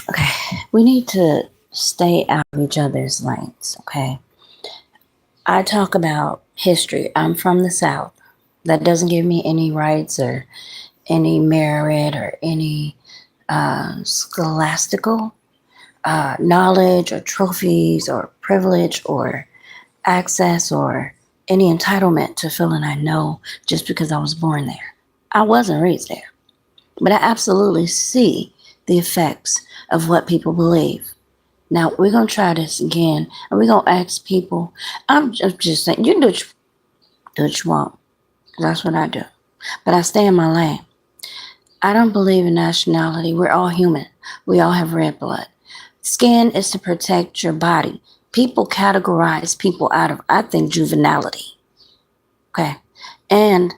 Okay, we need to stay out of each other's lanes, okay? I talk about history. I'm from the South. That doesn't give me any rights or any merit or any scholastical knowledge or trophies or privilege or access or any entitlement to feeling I know just because I was born there. I wasn't raised there, but I absolutely see the effects of what people believe. Now we're gonna try this again, and we're gonna ask people. I'm just saying, you do what you want. That's what I do. But I stay in my lane. I don't believe in nationality. We're all human. We all have red blood. Skin is to protect your body. People categorize people out of, I think, juvenility. Okay. And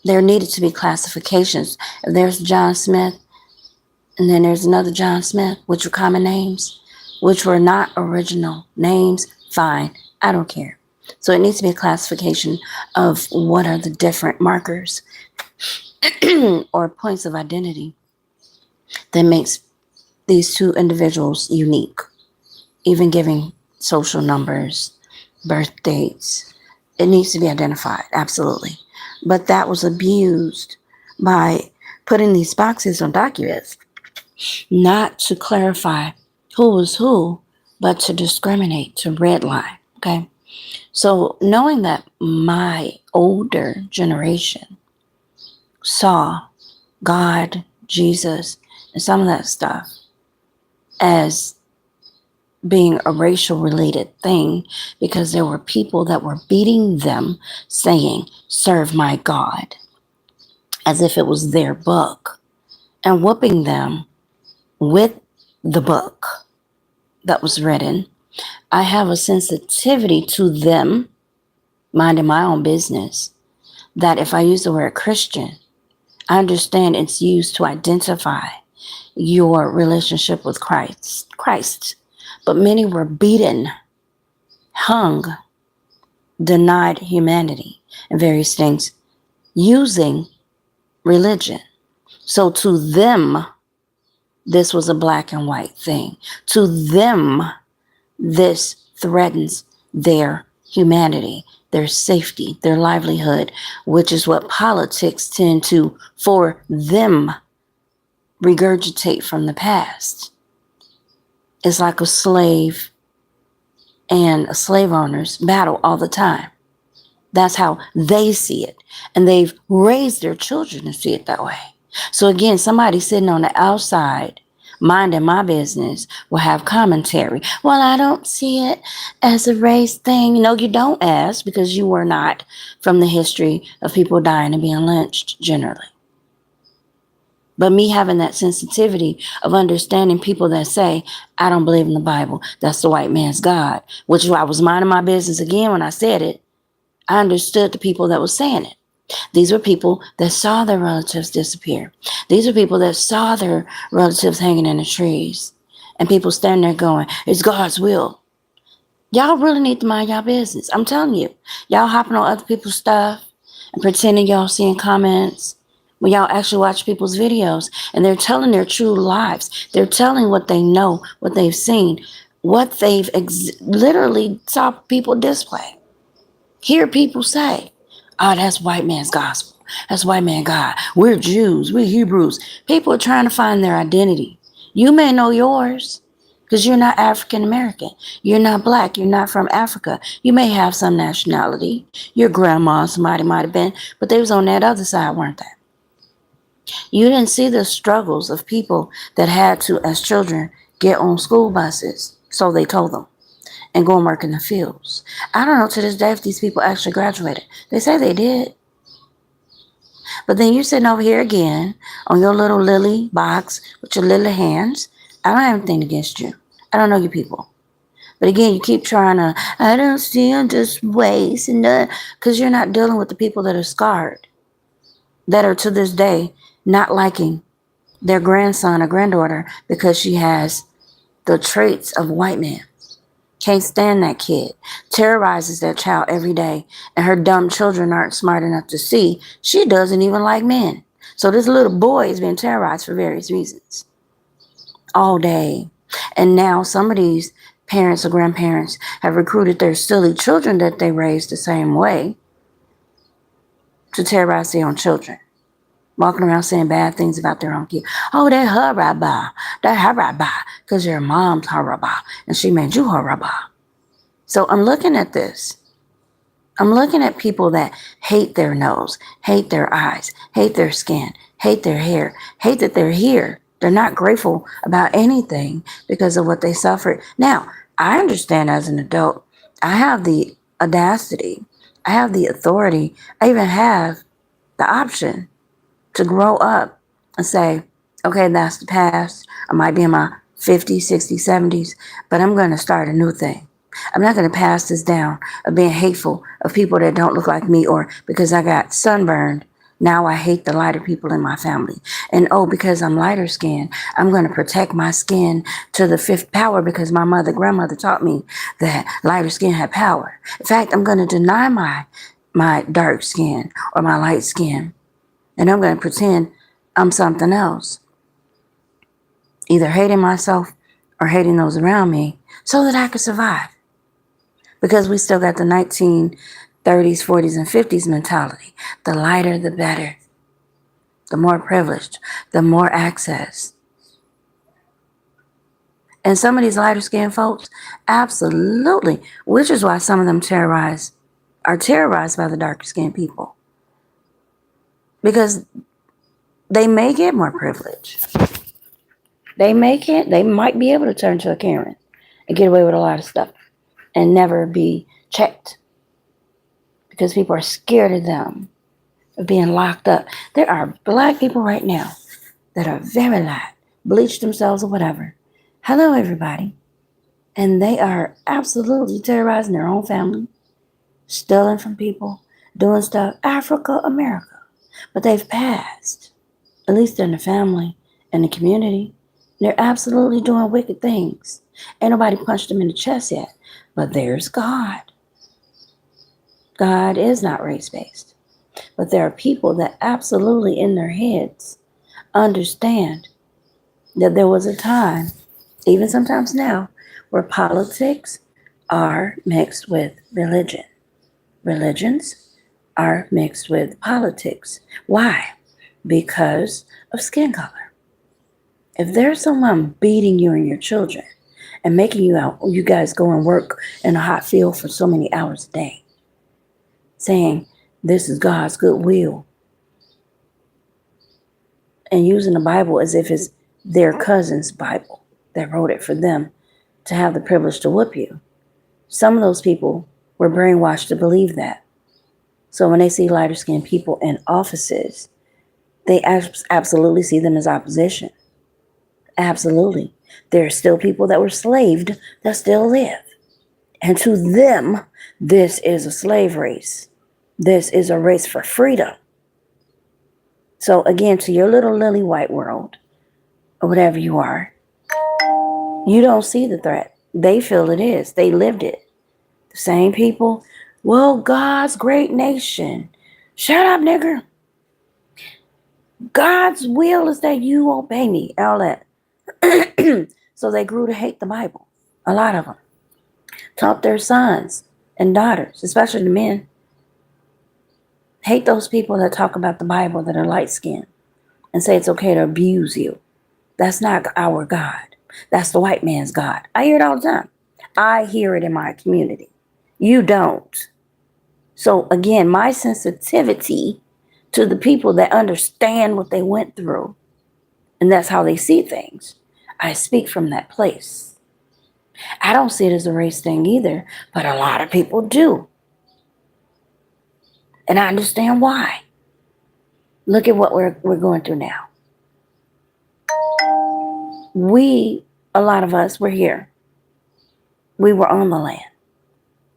there needed to be classifications. If there's John Smith, and then there's another John Smith, which were common names, which were not original names, fine. I don't care. So it needs to be a classification of what are the different markers or points of identity that makes these two individuals unique, even giving social numbers, birth dates. It needs to be identified, absolutely. But that was abused by putting these boxes on documents, not to clarify who was who, but to discriminate, to redline, okay? So knowing that my older generation saw God, Jesus, and some of that stuff as being a racial related thing because there were people that were beating them saying, serve my God, as if it was their book, and whooping them with the book that was written. I have a sensitivity to them minding my own business that if I use the word Christian, I understand it's used to identify your relationship with Christ. But many were beaten, hung, denied humanity and various things using religion. So to them, this was a black and white thing. To them, this threatens their humanity, their safety, their livelihood, which is what politics tend to, for them, regurgitate from the past. It's like a slave and a slave owner's battle all the time. That's how they see it. And they've raised their children to see it that way. So again, somebody sitting on the outside, minding my business, will have commentary. Well, I don't see it as a race thing. No, you don't, ask, because you were not from the history of people dying and being lynched generally. But me having that sensitivity of understanding people that say, I don't believe in the Bible, that's the white man's God, which is why I was minding my business again when I said it. I understood the people that were saying it. These were people that saw their relatives disappear. These were people that saw their relatives hanging in the trees. And people standing there going, it's God's will. Y'all really need to mind y'all business. I'm telling you. Y'all hopping on other people's stuff and pretending y'all seeing comments when y'all actually watch people's videos and they're telling their true lives. They're telling what they know, what they've seen, what they've literally saw people display. Hear people say, oh, that's white man's gospel. That's white man God. We're Jews. We're Hebrews. People are trying to find their identity. You may know yours because you're not African American. You're not black. You're not from Africa. You may have some nationality. Your grandma, somebody might have been, but they was on that other side, weren't they? You didn't see the struggles of people that had to, as children, get on school buses, so they told them, and go and work in the fields. I don't know to this day if these people actually graduated. They say they did. But then you're sitting over here again on your little lily box with your little hands. I don't have anything against you. I don't know you people. But again, you keep trying to, I don't see on this waist, and because you're not dealing with the people that are scarred, that are to this day not liking their grandson or granddaughter because she has the traits of a white man. Can't stand that kid. Terrorizes that child every day. And her dumb children aren't smart enough to see she doesn't even like men. So this little boy is being terrorized for various reasons. all day. And now some of these parents or grandparents have recruited their silly children that they raised the same way to terrorize their own children. Walking around saying bad things about their own kid. Oh, that haraba. That haraba. Because your mom's haraba. And she made you haraba. So I'm looking at this. I'm looking at people that hate their nose, hate their eyes, hate their skin, hate their hair, hate that they're here. They're not grateful about anything because of what they suffered. Now, I understand as an adult, I have the audacity, I have the authority, I even have the option to grow up and say, okay, that's the past. I might be in my 50s, 60s, 70s, but I'm going to start a new thing. I'm not going to pass this down of being hateful of people that don't look like me, or because I got sunburned, now I hate the lighter people in my family. And oh, because I'm lighter skinned, I'm going to protect my skin to the fifth power because my grandmother taught me that lighter skin had power. In fact, I'm going to deny my dark skin or my light skin, and I'm going to pretend I'm something else, either hating myself or hating those around me so that I could survive. Because we still got the 1930s, 40s, and 50s mentality. The lighter, the better. The more privileged, the more access. And some of these lighter skinned folks, absolutely, which is why some of them are terrorized by the darker skinned people. Because they may get more privilege. They might be able to turn to a Karen and get away with a lot of stuff and never be checked because people are scared of them, of being locked up. There are black people right now that are very light, bleached themselves or whatever. Hello, everybody. And they are absolutely terrorizing their own family, stealing from people, doing stuff, Africa, America. But they've passed, at least in the family and the community. They're absolutely doing wicked things. Ain't nobody punched them in the chest yet. But there's God. God is not race-based. But there are people that absolutely in their heads understand that there was a time, even sometimes now, where politics are mixed with religion. Religions are mixed with politics. Why? Because of skin color. If there's someone beating you and your children and making you guys go and work in a hot field for so many hours a day, saying this is God's good will, and using the Bible as if it's their cousin's Bible that wrote it for them to have the privilege to whoop you. Some of those people were brainwashed to believe that. So when they see lighter skinned people in offices, they absolutely see them as opposition. Absolutely. There are still people that were slaved that still live. And to them, this is a slave race. This is a race for freedom. So again, to your little lily white world, or whatever you are, you don't see the threat. They feel it is. They lived it. The same people, well, God's great nation. Shut up, nigger. God's will is that you obey me. All that. So they grew to hate the Bible. A lot of them. Taught their sons and daughters, especially the men, hate those people that talk about the Bible that are light-skinned and say it's okay to abuse you. That's not our God. That's the white man's God. I hear it all the time. I hear it in my community. You don't. So again, my sensitivity to the people that understand what they went through, and that's how they see things, I speak from that place. I don't see it as a race thing either, but a lot of people do. And I understand why. Look at what we're going through now. A lot of us, were here. We were on the land.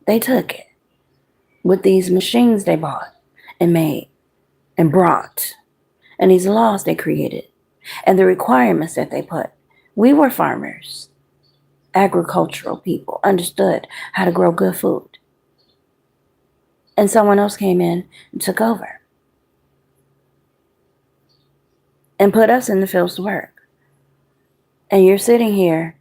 They took it with these machines they bought and made and brought, and these laws they created, and the requirements that they put. We were farmers, agricultural people, understood how to grow good food. And someone else came in and took over and put us in the fields to work. And you're sitting here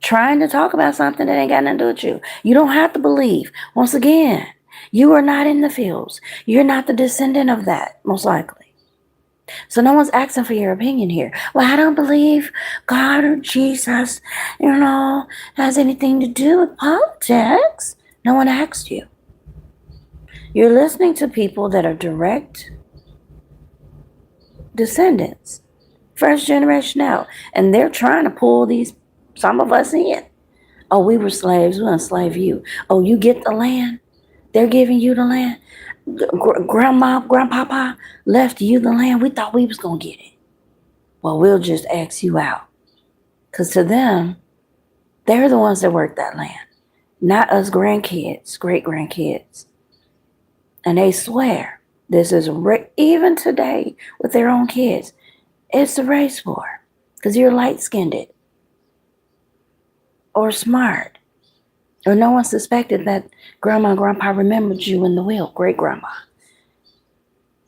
trying to talk about something that ain't got nothing to do with you. You don't have to believe. Once again, you are not in the fields. You're not the descendant of that, most likely. So no one's asking for your opinion here. Well, I don't believe God or Jesus, has anything to do with politics. No one asked you. You're listening to people that are direct descendants, first generation out, and they're trying to pull some of us in. Oh, we were slaves. We'll enslave you. Oh, you get the land. They're giving you the land. Grandma, grandpapa left you the land. We thought we was going to get it. Well, we'll just ask you out. Because to them, they're the ones that work that land, not us grandkids, great-grandkids. And they swear this is, even today with their own kids, it's a race war. Because you're light-skinned or smart. Or no one suspected that grandma and grandpa remembered you in the will, great-grandma.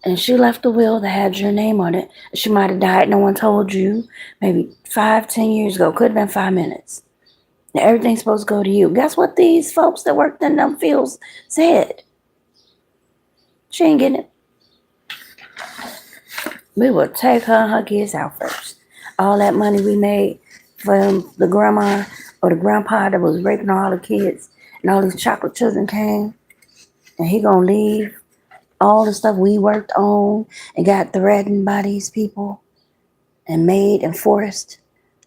And she left a will that had your name on it. She might have died. No one told you. Maybe 5-10 years ago. Could have been 5 minutes. Now, everything's supposed to go to you. Guess what these folks that worked in them fields said? She ain't getting it. We will take her and her kids out first. All that money we made from the grandma or the grandpa that was raping all the kids and all these chocolate children came, and he gonna leave all the stuff we worked on and got threatened by these people and made and forced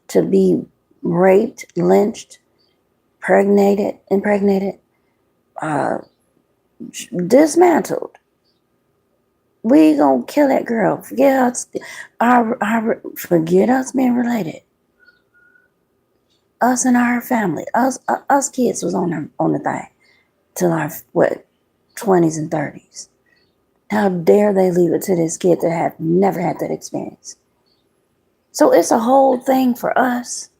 to be raped, lynched, impregnated, dismantled. We gonna kill that girl. Forget us being related. Us and our family, us kids was on the thing till our 20s and 30s. How dare they leave it to this kid that have never had that experience? So it's a whole thing for us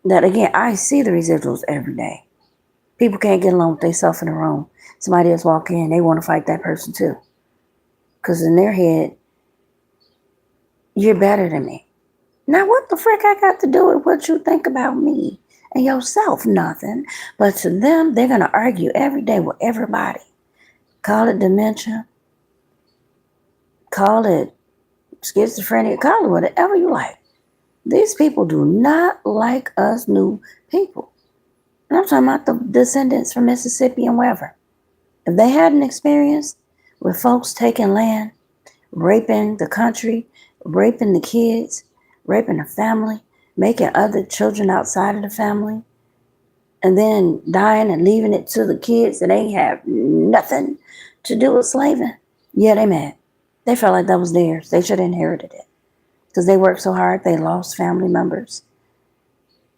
that, again, I see the residuals every day. People can't get along with themselves in the room. Somebody else walk in, they want to fight that person too. Because in their head, you're better than me. Now, what the frick I got to do with what you think about me and yourself? Nothing. But to them, they're going to argue every day with everybody. Call it dementia. Call it schizophrenia. Call it whatever you like. These people do not like us new people. And I'm talking about the descendants from Mississippi and wherever. If they had an experience with folks taking land, raping the country, raping the kids, raping the family, making other children outside of the family, and then dying and leaving it to the kids that ain't have nothing to do with slaving, yeah, they mad. They felt like that was theirs. They should have inherited it. Because they worked so hard, they lost family members.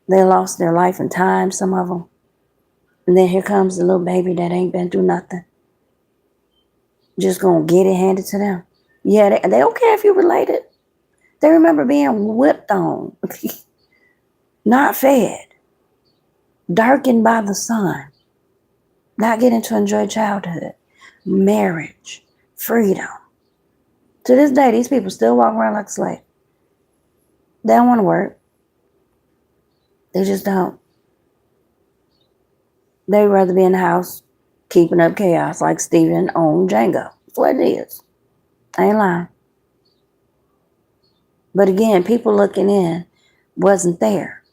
They lost their life and time, some of them. And then here comes the little baby that ain't been through nothing. Just gonna get it handed to them. Yeah, they don't care if you're related. They remember being whipped on, not fed, darkened by the sun, not getting to enjoy childhood, marriage, freedom. To this day, these people still walk around like a slave. They don't want to work. They just don't. They'd rather be in the house keeping up chaos like Stephen on Django. That's what it is. I ain't lying. But again, people looking in wasn't there.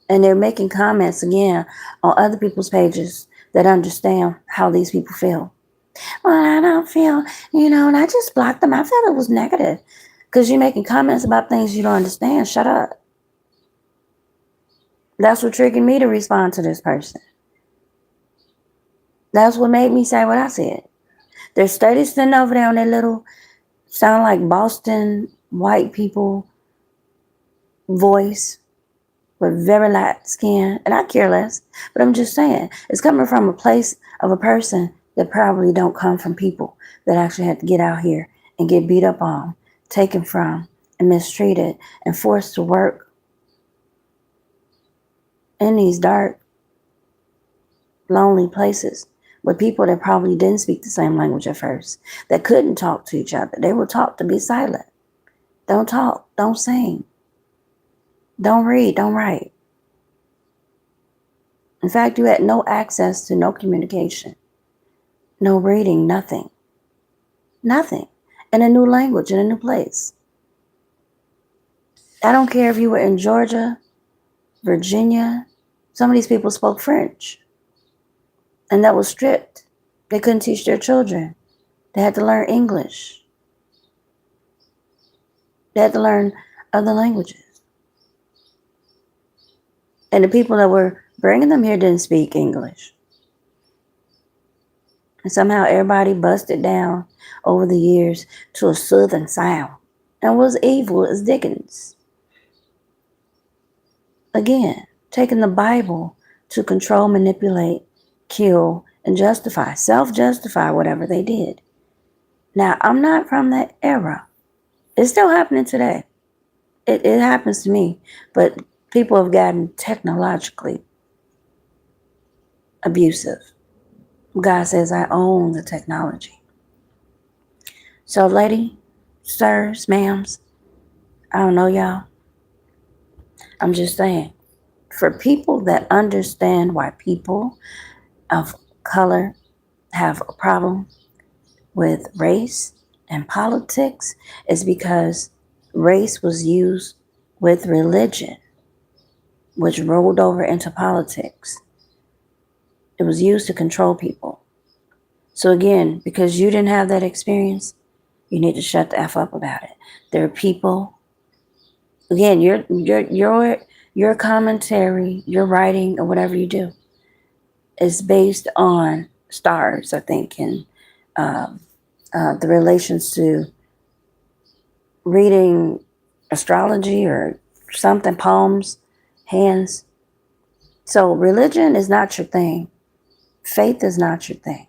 And they're making comments again on other people's pages that understand how these people feel. Well, I don't feel, and I just blocked them. I felt it was negative. Because you're making comments about things you don't understand. Shut up. That's what triggered me to respond to this person. That's what made me say what I said. They're steady sitting over there on their little, sound like Boston white people voice with very light skin. And I care less. But I'm just saying, it's coming from a place of a person that probably don't come from people that actually had to get out here and get beat up on, taken from, and mistreated, and forced to work in these dark, lonely places with people that probably didn't speak the same language at first, that couldn't talk to each other. They were taught to be silent. Don't talk. don't sing, don't read, don't write. In fact, you had no access to no communication, no reading, nothing. Nothing. In a new language, in a new place. I don't care if you were in Georgia, Virginia. Some of these people spoke French. And that was strict. They couldn't teach their children. They had to learn English. They had to learn other languages. And the people that were bringing them here didn't speak English. And somehow everybody busted down over the years to a southern sound and was evil as Dickens. Again, taking the Bible to control, manipulate, kill, and justify, self-justify whatever they did. Now, I'm not from that era. It's still happening today. It happens to me, but people have gotten technologically abusive. God says, I own the technology. So, lady, sirs, ma'ams, I don't know y'all. I'm just saying, for people that understand why people of color have a problem with race and politics, is because race was used with religion, which rolled over into politics. It was used to control people. So again, because you didn't have that experience, you need to shut the F up about it. There are people, again, your commentary, your writing, or whatever you do is based on stars, I think, and the relations to reading astrology or something, palms, hands. So religion is not your thing. Faith is not your thing.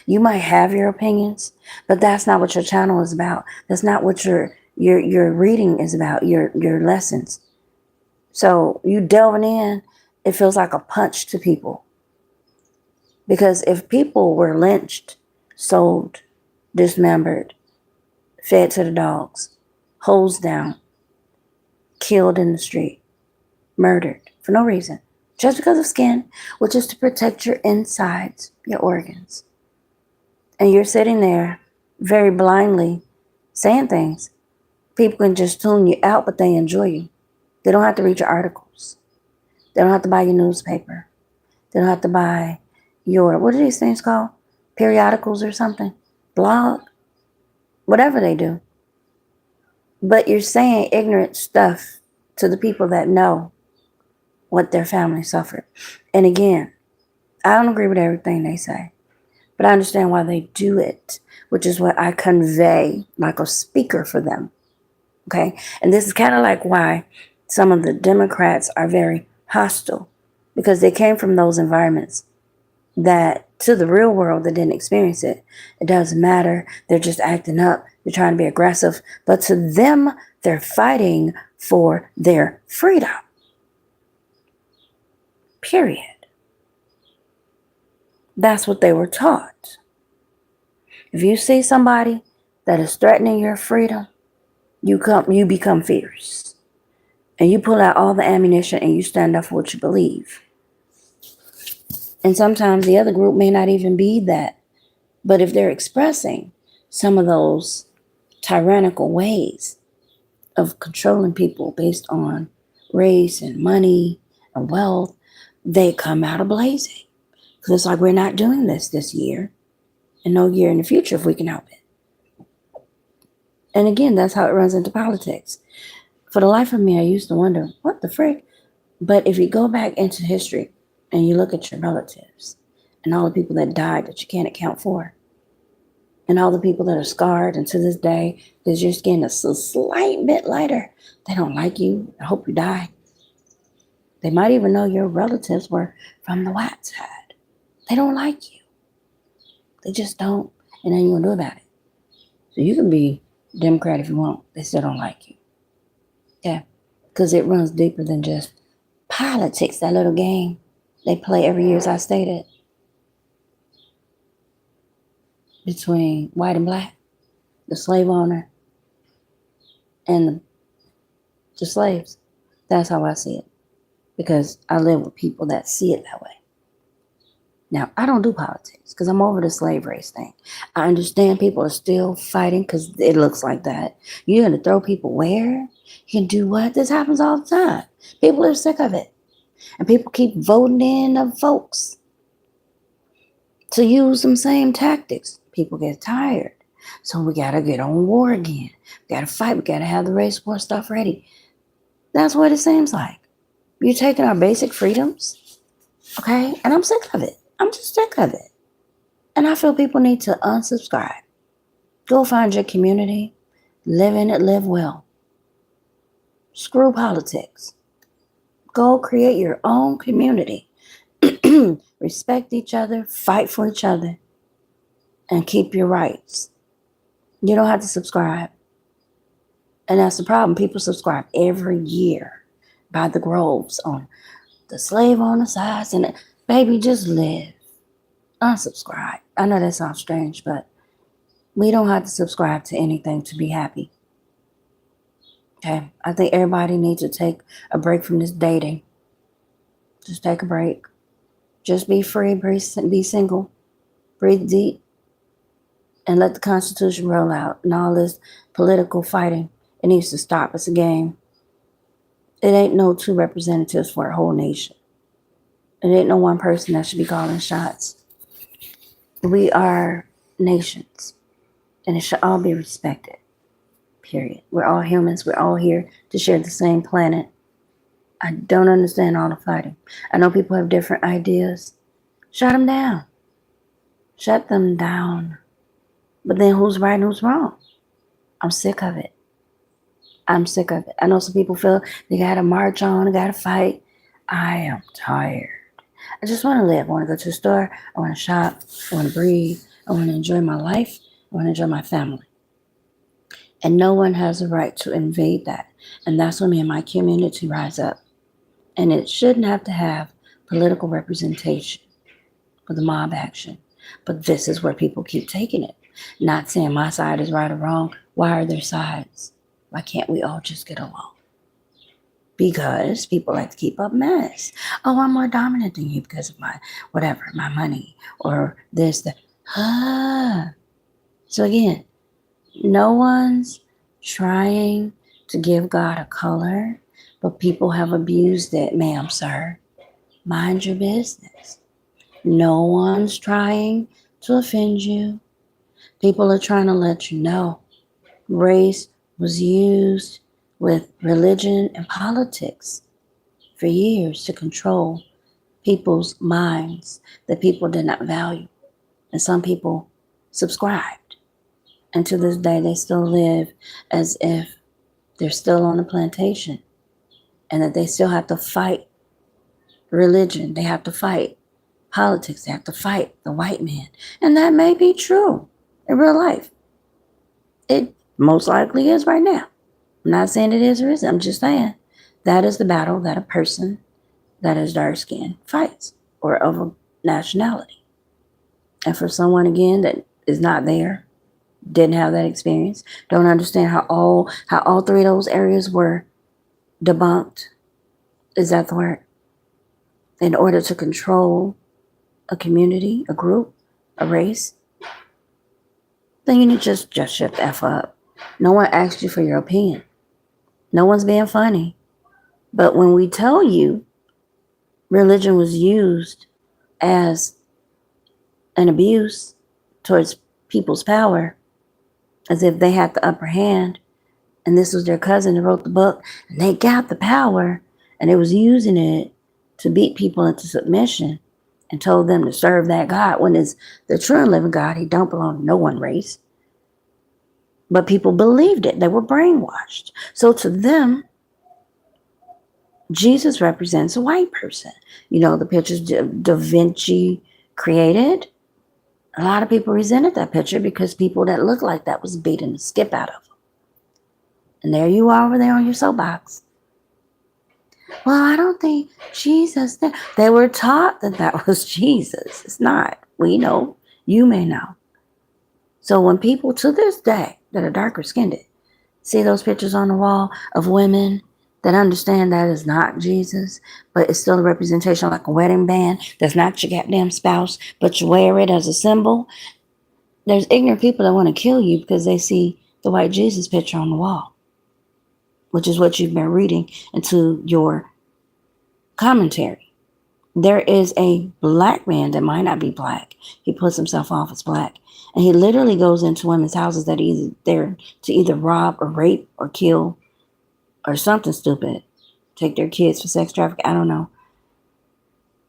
You might have your opinions, but that's not what your channel is about. That's not what your reading is about, your lessons. So you delving in, it feels like a punch to people. Because if people were lynched, sold, dismembered, fed to the dogs, hosed down, killed in the street, murdered for no reason, just because of skin, which is to protect your insides, your organs. And you're sitting there very blindly saying things. People can just tune you out, but they enjoy you. They don't have to read your articles. They don't have to buy your newspaper. They don't have to buy your, what are these things called? Periodicals or something? Blog? Whatever they do. But you're saying ignorant stuff to the people that know what their family suffered. And again, I don't agree with everything they say, but I understand why they do it, which is what I convey like a speaker for them. Okay? And this is kind of like why some of the Democrats are very hostile, because they came from those environments that to the real world that didn't experience it. It doesn't matter. They're just acting up. They're trying to be aggressive. But to them, they're fighting for their freedom. Period. That's what they were taught. If you see somebody that is threatening your freedom, you become fierce. And you pull out all the ammunition and you stand up for what you believe. And sometimes the other group may not even be that. But if they're expressing some of those tyrannical ways of controlling people based on race and money and wealth, they come out a blazing. Because it's like, we're not doing this year and no year in the future if we can help it. And again, that's how it runs into politics. For the life of me, I used to wonder, what the frick? But if you go back into history and you look at your relatives and all the people that died that you can't account for, and all the people that are scarred, and to this day, because your skin is a slight bit lighter, they don't like you. I hope you die. They might even know your relatives were from the white side. They don't like you. They just don't, and nothing you gonna do about it. So you can be Democrat if you want. They still don't like you. Yeah, because it runs deeper than just politics, that little game they play every year, as I stated, between white and black, the slave owner and to slaves. That's how I see it. Because I live with people that see it that way. Now, I don't do politics because I'm over the slave race thing. I understand people are still fighting because it looks like that. You're going to throw people where? You can do what? This happens all the time. People are sick of it. And people keep voting in of folks to use some same tactics. People get tired. So we got to get on war again. We got to fight. We got to have the race war stuff ready. That's what it seems like. You're taking our basic freedoms, okay? And I'm sick of it. I'm just sick of it. And I feel people need to unsubscribe. Go find your community. Live in it, live well. Screw politics. Go create your own community. Respect each other, fight for each other, and keep your rights. You don't have to subscribe. And that's the problem. People subscribe every year by the groves on the slave on the sides. And baby, just live. Unsubscribe. I know that sounds strange, but we don't have to subscribe to anything to be happy. Okay? I think everybody needs to take a break from this dating. Just take a break. Just be free, be single, breathe deep, and let the Constitution roll out. And all this political fighting, it needs to stop. It's a game. It ain't no two representatives for a whole nation. It ain't no one person that should be calling shots. We are nations, and it should all be respected, period. We're all humans. We're all here to share the same planet. I don't understand all the fighting. I know people have different ideas. Shut them down. Shut them down. But then who's right and who's wrong? I'm sick of it. I'm sick of it. I know some people feel they got to march on, they got to fight. I am tired. I just want to live. I want to go to the store. I want to shop. I want to breathe. I want to enjoy my life. I want to enjoy my family. And no one has a right to invade that. And that's when me and my community rise up. And it shouldn't have to have political representation for the mob action. But this is where people keep taking it. Not saying my side is right or wrong. Why are there sides? Why can't we all just get along? Because people like to keep up mess. Oh, I'm more dominant than you because of my whatever, my money or this, that. So again, no one's trying to give God a color, but people have abused it, ma'am, sir. Mind your business. No one's trying to offend you. People are trying to let you know race was used with religion and politics for years to control people's minds that people did not value. And some people subscribed. And to this day, they still live as if they're still on the plantation and that they still have to fight religion. They have to fight politics. They have to fight the white man. And that may be true in real life. It most likely is right now. I'm not saying it is or isn't. I'm just saying that is the battle that a person that is dark skinned fights or of a nationality. And for someone, again, that is not there, didn't have that experience, don't understand how all three of those areas were debunked, is that the word? In order to control a community, a group, a race, then you need to just shut the F up. No one asked you for your opinion. No one's being funny. But when we tell you religion was used as an abuse towards people's power, as if they had the upper hand, and this was their cousin that wrote the book, and they got the power, and they was using it to beat people into submission and told them to serve that God, when it's the true and living God. He don't belong to no one race. But people believed it. They were brainwashed. So to them, Jesus represents a white person. You know, the pictures Da Vinci created. A lot of people resented that picture because people that looked like that was beating the skip out of them. And there you are over there on your soapbox. Well, I don't think Jesus. They were taught that that was Jesus. It's not. We know. You may know. So when people to this day that are darker skinned see those pictures on the wall of women that understand that is not Jesus, but it's still a representation like a wedding band. That's not your goddamn spouse, but you wear it as a symbol. There's ignorant people that want to kill you because they see the white Jesus picture on the wall, which is what you've been reading into your commentary. There is a black man that might not be black. He puts himself off as black. And he literally goes into women's houses that are either there to either rob or rape or kill or something stupid. Take their kids for sex trafficking. I don't know.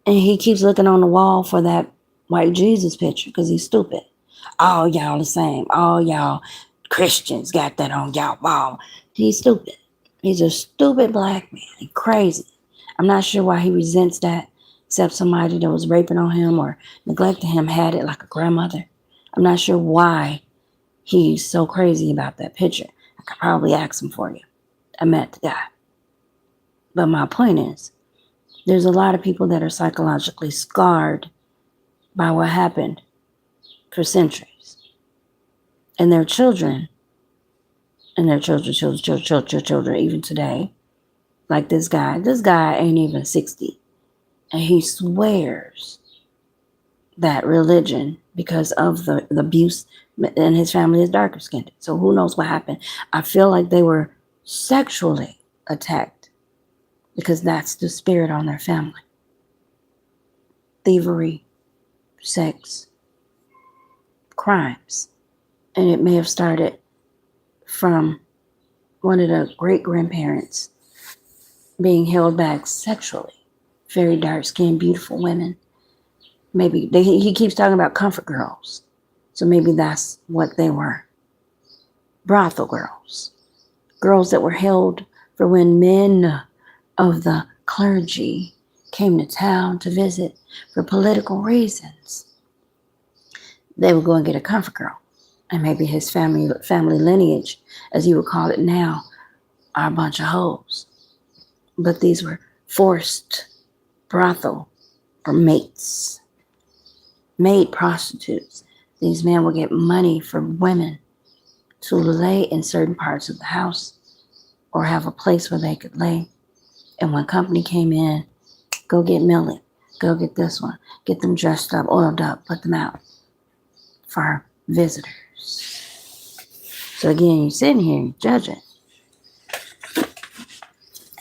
And he keeps looking on the wall for that white Jesus picture because he's stupid. All y'all the same. All y'all Christians got that on y'all wall. He's stupid. He's a stupid black man. He's crazy. I'm not sure why he resents that, except somebody that was raping on him or neglecting him had it like a grandmother. I'm not sure why he's so crazy about that picture. I could probably ask him for you. I met the guy. But my point is, there's a lot of people that are psychologically scarred by what happened for centuries. And their children, and their children, even today, like this guy ain't even 60. And he swears that religion, because of the abuse, and his family is darker skinned. So who knows what happened? I feel like they were sexually attacked because that's the spirit on their family. Thievery, sex, crimes. And it may have started from one of the great-grandparents being held back sexually. Very dark-skinned, beautiful women. Maybe he keeps talking about comfort girls. So maybe that's what they were. Brothel girls. Girls that were held for when men of the clergy came to town to visit for political reasons. They would go and get a comfort girl. And maybe his family lineage, as you would call it now, are a bunch of hoes. But these were forced brothel or mates. Maid prostitutes. These men would get money from women to lay in certain parts of the house or have a place where they could lay. And when company came in, go get Millie, go get this one, get them dressed up, oiled up, put them out for visitors. So again, you're sitting here, you're judging.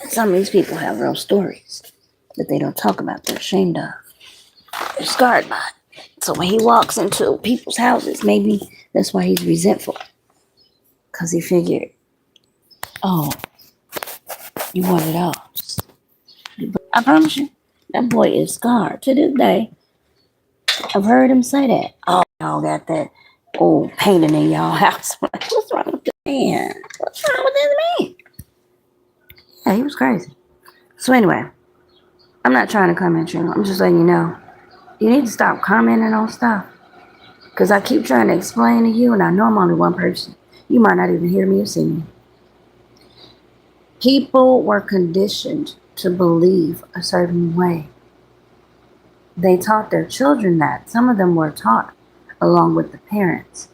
And some of these people have real stories that they don't talk about, they're ashamed of. They're scarred by it. So when he walks into people's houses, maybe that's why he's resentful. Because he figured, oh, you wanted those. I promise you, that boy is scarred to this day. I've heard him say that. Oh, y'all got that old painting in y'all house. What's wrong with this man? What's wrong with this man? Yeah, he was crazy. So anyway, I'm not trying to comment you. I'm just letting you know. You need to stop commenting on stuff. Because I keep trying to explain to you, and I know I'm only one person. You might not even hear me or see me. People were conditioned to believe a certain way. They taught their children that. Some of them were taught, along with the parents,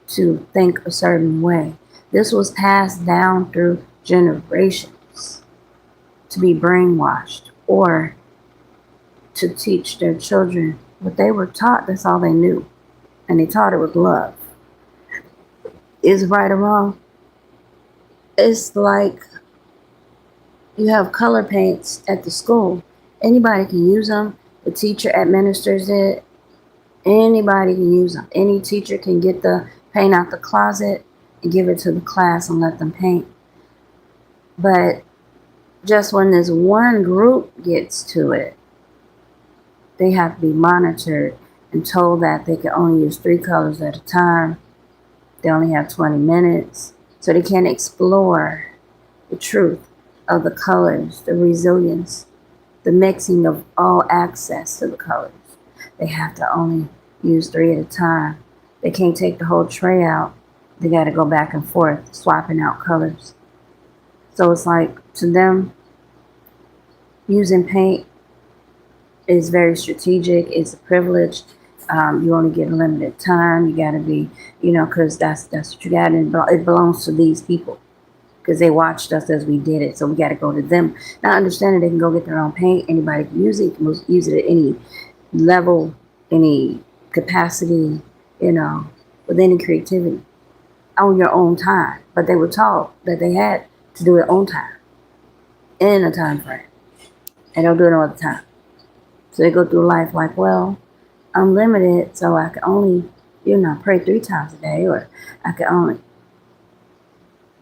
to think a certain way. This was passed down through generations to be brainwashed or to teach their children what they were taught. That's all they knew. And they taught it with love. Is it right or wrong? It's like you have color paints at the school. Anybody can use them. The teacher administers it. Anybody can use them. Any teacher can get the paint out the closet and give it to the class and let them paint. But just when this one group gets to it, they have to be monitored and told that they can only use 3 colors at a time. They only have 20 minutes. So they can't explore the truth of the colors, the resilience, the mixing of all access to the colors. They have to only use 3 at a time. They can't take the whole tray out. They got to go back and forth, swapping out colors. So it's like, to them, using paint is very strategic. It's a privilege. You only get a limited time. You got to be, because that's what you got. And it belongs to these people. because they watched us as we did it. So we got to go to them. Not understanding they can go get their own paint. Anybody can use it. You can use it at any level, any capacity, you know, with any creativity on your own time. But they were taught that they had to do it on time, in a time frame. And don't do it all the time. So they go through life like, well, I'm limited, so I can only, pray 3 times a day, or I can only.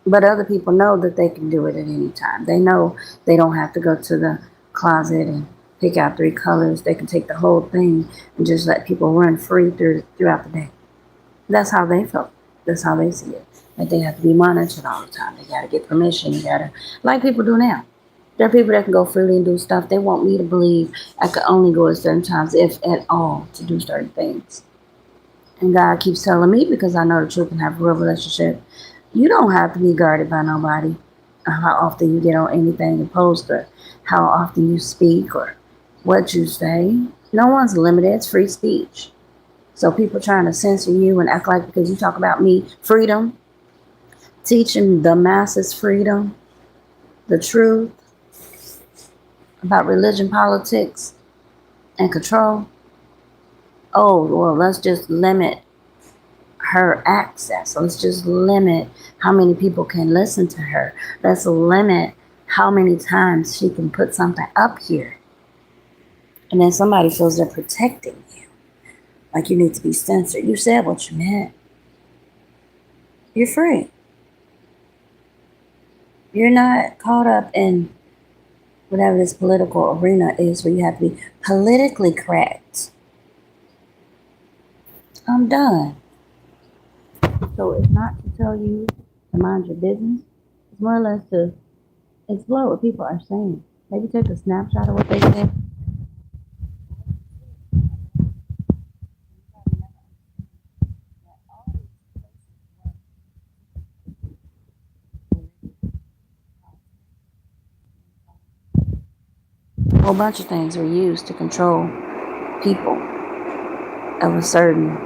But other people know that they can do it at any time. They know they don't have to go to the closet and pick out 3 colors. They can take the whole thing and just let people run free throughout the day. That's how they felt. That's how they see it. That they have to be monitored all the time. They got to get permission. You got to, like people do now. There are people that can go freely and do stuff. They want me to believe I could only go at certain times, if at all, to do certain things. And God keeps telling me, because I know the truth and have a real relationship, you don't have to be guarded by nobody. How often you get on anything and post, or how often you speak, or what you say. No one's limited. It's free speech. So people trying to censor you and act like because you talk about me, freedom, teaching the masses freedom, the truth about religion, politics, and control. Oh, well, let's just limit her access. Let's just limit how many people can listen to her. Let's limit how many times she can put something up here. And then somebody feels they're protecting you. Like you need to be censored. You said what you meant. You're free. You're not caught up in whatever this political arena is where you have to be politically correct. I'm done. So it's not to tell you to mind your business. It's more or less to explore what people are saying. Maybe take a snapshot of what they said. A whole bunch of things were used to control people of a certain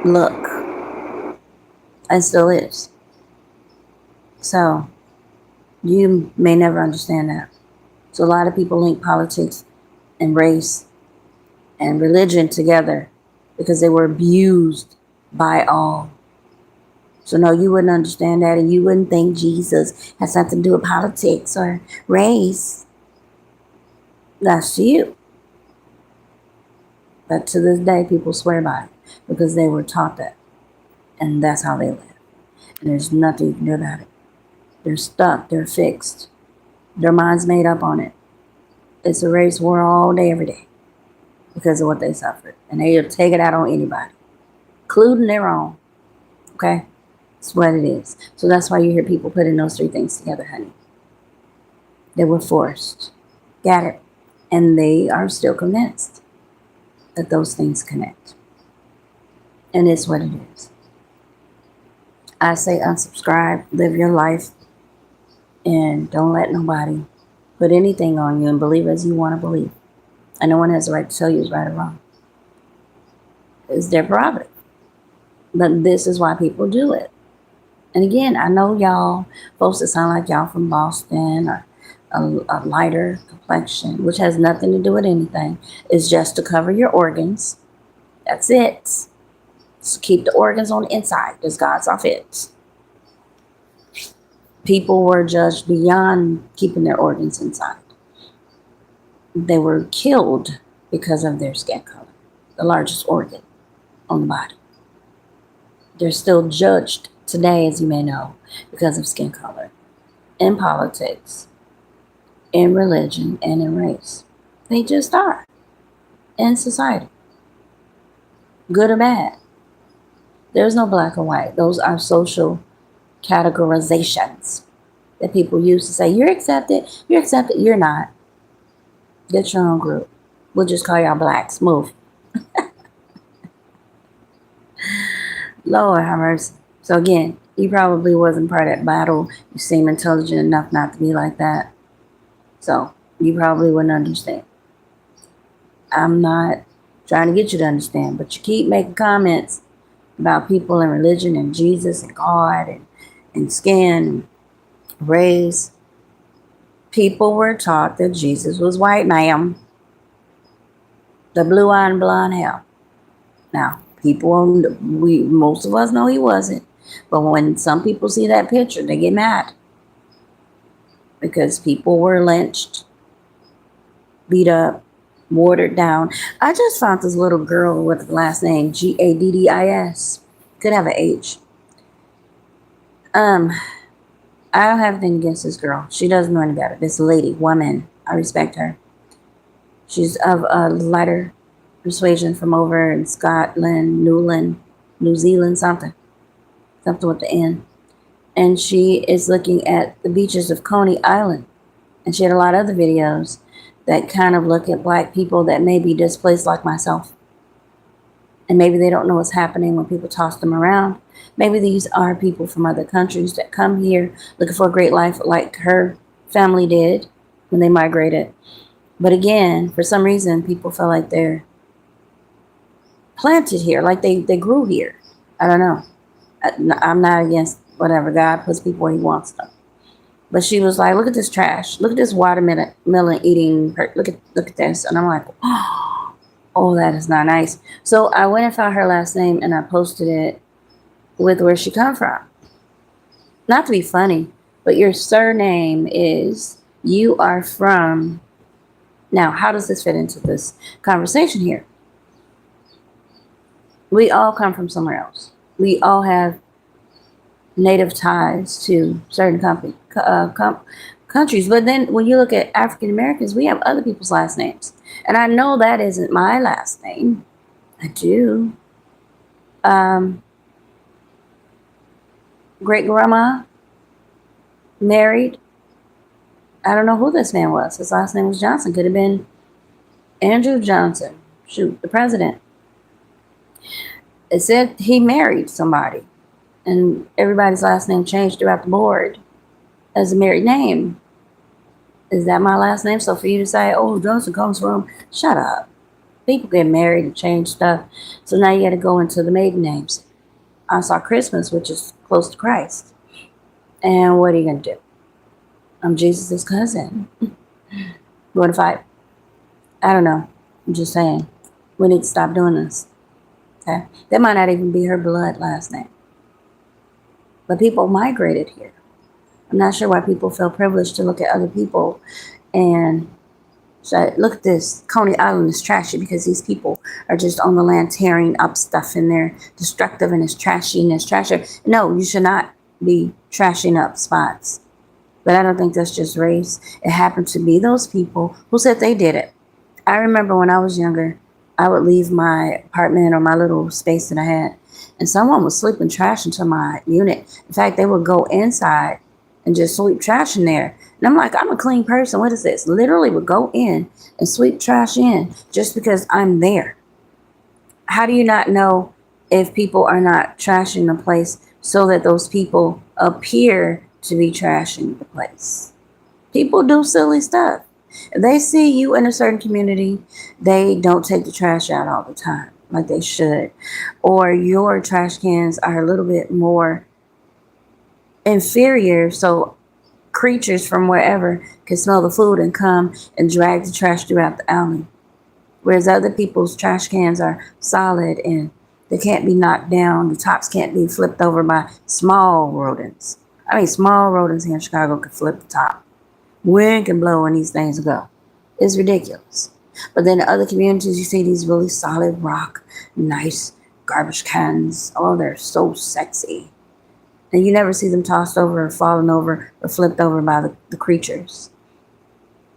look, and still is. So you may never understand that. So a lot of people link politics and race and religion together because they were abused by all. So no, you wouldn't understand that, and you wouldn't think Jesus has something to do with politics or race. That's to you. But to this day, people swear by it because they were taught that. And that's how they live. And there's nothing you can do about it. They're stuck. They're fixed. Their mind's made up on it. It's a race war all day, every day because of what they suffered. And they'll take it out on anybody, including their own. Okay? It's what it is. So that's why you hear people putting those 3 things together, honey. They were forced. Got it? And they are still convinced that those things connect. And it's what it is. I say unsubscribe, live your life, and don't let nobody put anything on you, and believe as you want to believe. And no one has the right to tell you it's right or wrong. It's their prerogative. But this is why people do it. And again, I know y'all folks that sound like y'all from Boston, or a lighter complexion, which has nothing to do with anything. It's just to cover your organs. That's it. So keep the organs on the inside because God saw fit. People were judged beyond keeping their organs inside. They were killed because of their skin color, the largest organ on the body. They're still judged today, as you may know, because of skin color, in politics, in religion, and in race. They just are in society, good or bad. There's no black or white. Those are social categorizations that people use to say, you're accepted, you're not. Get your own group. We'll just call y'all blacks. Move. Lord have mercy. So again, you probably wasn't part of that battle. You seem intelligent enough not to be like that. So you probably wouldn't understand. I'm not trying to get you to understand, but you keep making comments about people and religion and Jesus and God and skin. race, people were taught that Jesus was white, ma'am. The blue-eyed and blonde hair. Now, most of us know he wasn't. But when some people see that picture, they get mad. Because people were lynched, beat up, watered down. I just found this little girl with the last name Gaddis. Could have an H. I don't have anything against this girl. She doesn't know any better. This lady, woman, I respect her. She's of a lighter persuasion from over in Scotland, New Zealand, something with the N. And she is looking at the beaches of Coney Island. And she had a lot of other videos that kind of look at black people that may be displaced like myself. And maybe they don't know what's happening when people toss them around. Maybe these are people from other countries that come here looking for a great life like her family did when they migrated. But again, for some reason, people feel like they're planted here, like they grew here. I don't know. I'm not against whatever. God puts people where he wants them. But she was like, look at this trash. Look at this watermelon eating. Look at this. And I'm like, oh, that is not nice. So I went and found her last name and I posted it with where she come from. Not to be funny, but your surname is, you are from. Now, how does this fit into this conversation here? We all come from somewhere else. We all have native ties to certain countries. But then when you look at African Americans, we have other people's last names. And I know that isn't my last name. I do. Great grandma married. I don't know who this man was. His last name was Johnson. Could have been Andrew Johnson. Shoot, the president. It said he married somebody. And everybody's last name changed throughout the board as a married name. Is that my last name? So for you to say, oh, Johnson comes from, shut up. People get married and change stuff. So now you got to go into the maiden names. I saw Christmas, which is close to Christ. And what are you going to do? I'm Jesus' cousin. What if I don't know. I'm just saying. We need to stop doing this. Okay? That might not even be her blood last name. But people migrated here. I'm not sure why people feel privileged to look at other people and say, look at this. Coney Island is trashy because these people are just on the land tearing up stuff and they're destructive and it's trashy and it's trashy. No, you should not be trashing up spots. But I don't think that's just race. It happened to be those people who said they did it. I remember when I was younger, I would leave my apartment or my little space that I had, and someone would sweep and trash into my unit. In fact, they would go inside and just sweep trash in there. And I'm like, I'm a clean person. What is this? Literally would go in and sweep trash in just because I'm there. How do you not know if people are not trashing the place so that those people appear to be trashing the place? People do silly stuff. If they see you in a certain community, they don't take the trash out all the time like they should. Or your trash cans are a little bit more inferior, so creatures from wherever can smell the food and come and drag the trash throughout the alley. Whereas other people's trash cans are solid and they can't be knocked down. The tops can't be flipped over by small rodents. I mean, small rodents here in Chicago could flip the top. Wind can blow and these things go. It's ridiculous. But then in other communities, you see these really solid rock, nice garbage cans. Oh, they're so sexy. And you never see them tossed over or fallen over or flipped over by the creatures,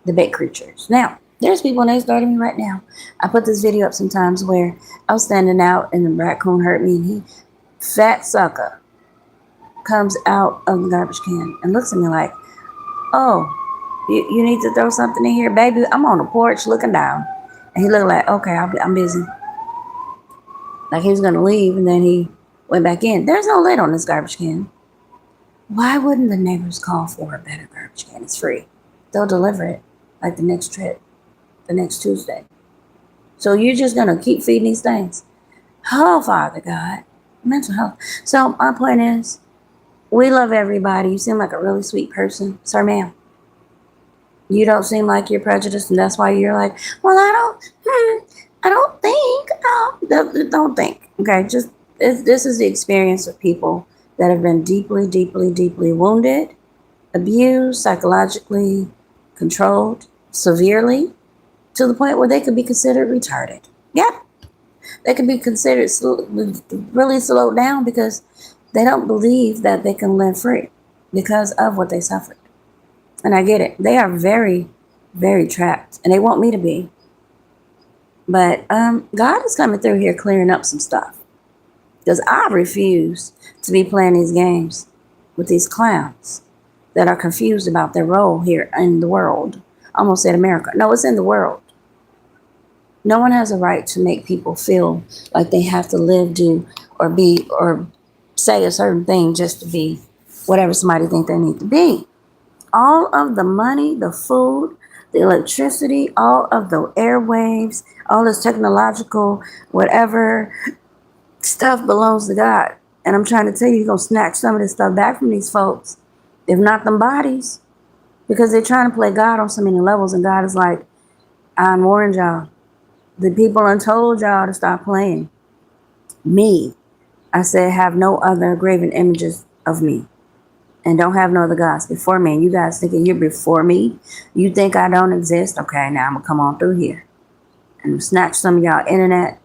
the big creatures. Now, there's people next door to me right now. I put this video up sometimes where I was standing out and the raccoon hurt me and he, fat sucker, comes out of the garbage can and looks at me like, oh, you need to throw something in here, baby. I'm on the porch looking down. And he looked like, okay, I'm busy. Like he was going to leave, and then he went back in. There's no lid on this garbage can. Why wouldn't the neighbors call for a better garbage can? It's free. They'll deliver it like the next trip, the next Tuesday. So you're just going to keep feeding these things. Oh, Father God. Mental health. So my point is, We love everybody. You seem like a really sweet person. Sir, ma'am. You don't seem like you're prejudiced, and that's why you're like, well, I don't think. Don't think. Okay, just this is the experience of people that have been deeply, deeply, deeply wounded, abused, psychologically controlled severely to the point where they could be considered retarded. Yep, they can be considered really slowed down because they don't believe that they can live free because of what they suffered. And I get it. They are very, very trapped, and they want me to be. But God is coming through here clearing up some stuff because I refuse to be playing these games with these clowns that are confused about their role here in the world. I almost said America. No, it's in the world. No one has a right to make people feel like they have to live, do, or be, or say a certain thing just to be whatever somebody think they need to be. All of the money, the food, the electricity, all of the airwaves, all this technological whatever stuff belongs to God. And I'm trying to tell you, He's going to snatch some of this stuff back from these folks, if not them bodies, because they're trying to play God on so many levels. And God is like, I warned y'all. The people told y'all to stop playing. Me, I said, have no other graven images of me. And don't have no other gods before me. And you guys thinking you're before me? You think I don't exist? Okay, now I'm going to come on through here and snatch some of y'all internet.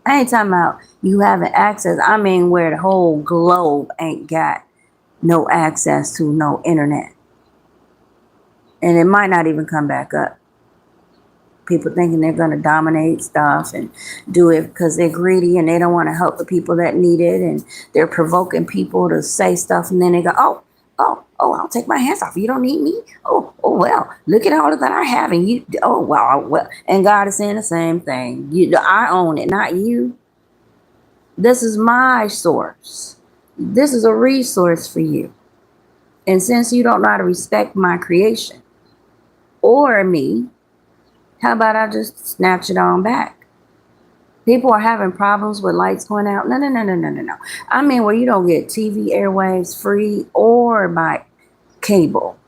I ain't talking about you having access. I mean where the whole globe ain't got no access to no internet. And it might not even come back up. People thinking they're going to dominate stuff and do it because they're greedy and they don't want to help the people that need it. And they're provoking people to say stuff. And then they go, I'll take my hands off. You don't need me. Well, look at all that I have. And you, well. And God is saying the same thing. I own it, not you. This is my source. This is a resource for you. And since you don't know how to respect my creation or me, how about I just snatch it on back? People are having problems with lights going out. No. I mean, where you don't get TV airwaves free or by cable.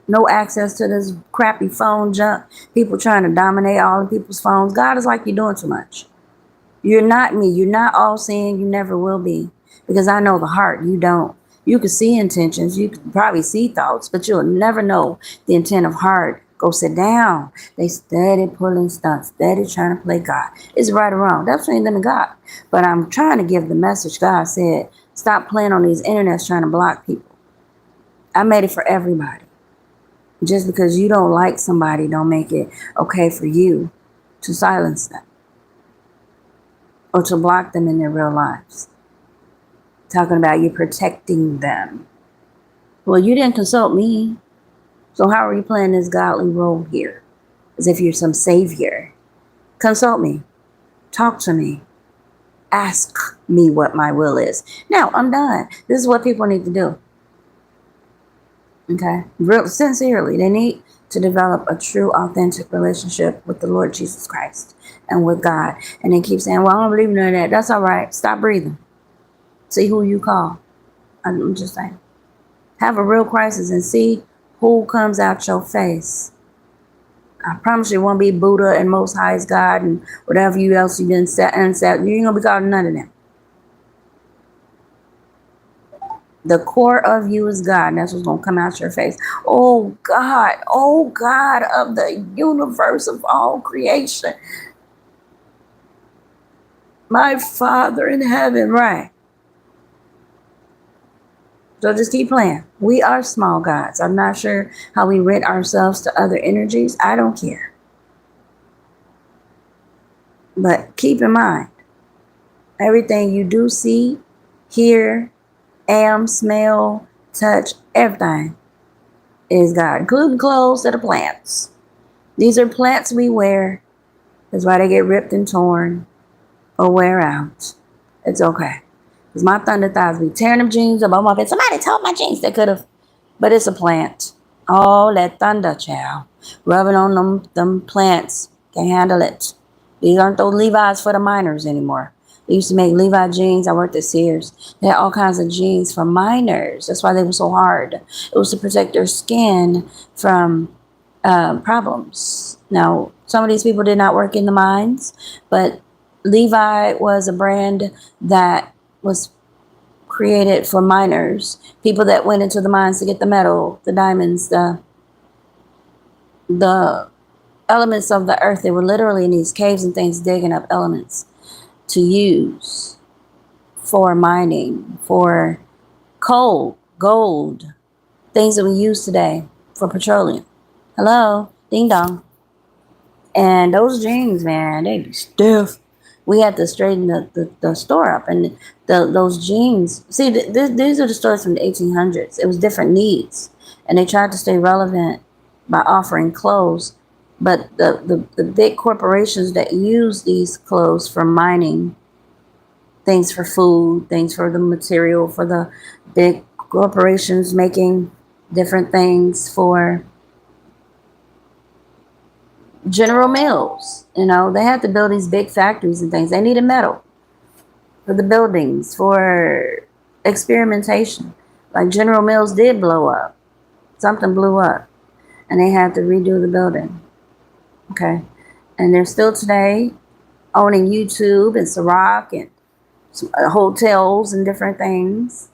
No access to this crappy phone junk. People trying to dominate all of people's phones. God is like, you're doing too much. You're not me. You're not all seeing. You never will be. Because I know the heart. You don't. You can see intentions. You can probably see thoughts, but you'll never know the intent of heart. Go sit down. They steady pulling stunts, steady trying to play God. It's right or wrong. That's between them and God. But I'm trying to give the message God said, stop playing on these internets trying to block people. I made it for everybody. Just because you don't like somebody don't make it okay for you to silence them or to block them in their real lives. Talking about you protecting them. Well, you didn't consult me. So how are you playing this godly role here? As if you're some savior. Consult me. Talk to me. Ask me what my will is. Now, I'm done. This is what people need to do. Okay? Real sincerely, they need to develop a true, authentic relationship with the Lord Jesus Christ and with God. And they keep saying, well, I don't believe in none of that. That's all right. Stop breathing. See who you call. I'm just saying. Have a real crisis and see who comes out your face. I promise you it won't be Buddha and Most High's God and whatever else you've been set and set. You ain't going to be called none of them. The core of you is God, and that's what's going to come out your face. Oh God of the universe of all creation. My Father in heaven, right? So just keep playing. We are small gods. I'm not sure how we rent ourselves to other energies. I don't care. But keep in mind, everything you do see, hear, smell, touch, everything is God, including clothes that are plants. These are plants we wear. That's why they get ripped and torn or wear out. It's okay. Because my thunder thighs be tearing them jeans up on my face. Somebody told my jeans they could have. But it's a plant. Oh, that thunder, child. Rubbing on them plants. Can't handle it. These aren't those Levi's for the minors anymore. They used to make Levi jeans. I worked at Sears. They had all kinds of jeans for miners. That's why they were so hard. It was to protect their skin from problems. Now, some of these people did not work in the mines, but Levi was a brand that was created for miners, people that went into the mines to get the metal, the diamonds, the elements of the earth. They were literally in these caves and things digging up elements to use for mining, for coal, gold, things that we use today for petroleum. Hello, ding dong. And those jeans, man, they be stiff. We had to straighten the store up. And those jeans, see, these are the stores from the 1800s. It was different needs. And they tried to stay relevant by offering clothes. But the big corporations that use these clothes for mining, things for food, things for the material, for the big corporations making different things for General Mills, they had to build these big factories and things. They needed metal for the buildings, for experimentation. Like General Mills did blow up. Something blew up. And they had to redo the building. Okay. And they're still today owning YouTube and Ciroc and hotels and different things.